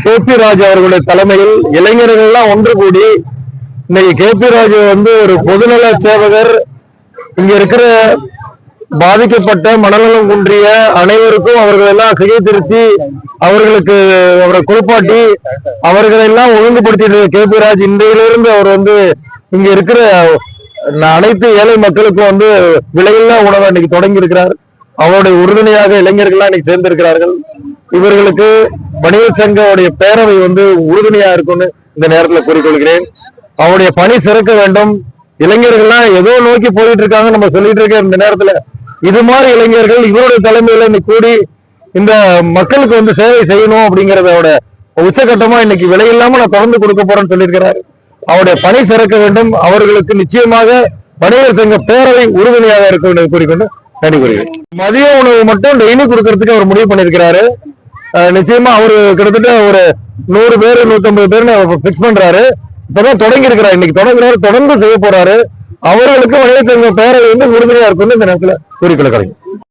KP. Raju அவர்களுடைய தலைமையில் இளைஞர்கள் எல்லாம் ஒன்று கூடி இன்னைக்கு கே.பி. ராஜு ஒரு பொதுநல சேவகர். இங்க இருக்கிற பாதிக்கப்பட்ட மனநலம் குன்றிய அனைவருக்கும் அவர்கள் எல்லாம் சிகை திருத்தி அவர்களுக்கு அவரை குளிப்பாட்டி அவர்களை எல்லாம் ஒழுங்குபடுத்திட்டு கே.பி. ராஜு இன்றையிலிருந்து அவர் இங்க இருக்கிற அனைத்து ஏழை மக்களுக்கும் விலையில்லா உணவை இன்னைக்கு தொடங்கி இருக்கிறார். அவருடைய உறுதுணையாக இளைஞர்கள்லாம் இன்னைக்கு சேர்ந்திருக்கிறார்கள். இவர்களுக்கு வணிகர் சங்கோடைய பேரவை உறுதுணையா இருக்கும்னு இந்த நேரத்தில் கூறிக்கொள்கிறேன். அவருடைய பணி சிறக்க வேண்டும். இளைஞர்கள்லாம் ஏதோ நோக்கி போயிட்டு இருக்காங்க நம்ம சொல்லிட்டு இருக்க இந்த நேரத்துல இது மாதிரி இளைஞர்கள் இவருடைய தலைமையில இன்னைக்கு கூடி இந்த மக்களுக்கு சேவை செய்யணும் அப்படிங்கறதோட உச்சகட்டமா இன்னைக்கு விலையில்லாம நான் தொடர்ந்து கொடுக்க போறேன்னு சொல்லியிருக்கிறார். அவருடைய பணி சிறக்க வேண்டும். அவர்களுக்கு நிச்சயமாக வணிகர் சங்க பேரவை உறுதுணையாக இருக்க வேண்டும் கூறிக்கொண்டு நன்றி கூறுகிறேன். மதிய உணவு மட்டும் டெய்லி கொடுக்கறதுக்கு அவர் முடிவு பண்ணிருக்கிறாரு. நிச்சயமா அவரு கிட்டத்தட்ட ஒரு 100 பேர் 150 பேர் பிக்ஸ் பண்றாரு. இப்பதான் தொடங்கி இருக்கிறார். இன்னைக்கு தொடங்குறாரு, தொடர்ந்து செய்ய போறாரு. அவர்களுக்கு வணிகர் சங்க பேரவை உறுதுணையா இருக்குன்னு இந்த நேரத்தில் கூறிக்கொள்ள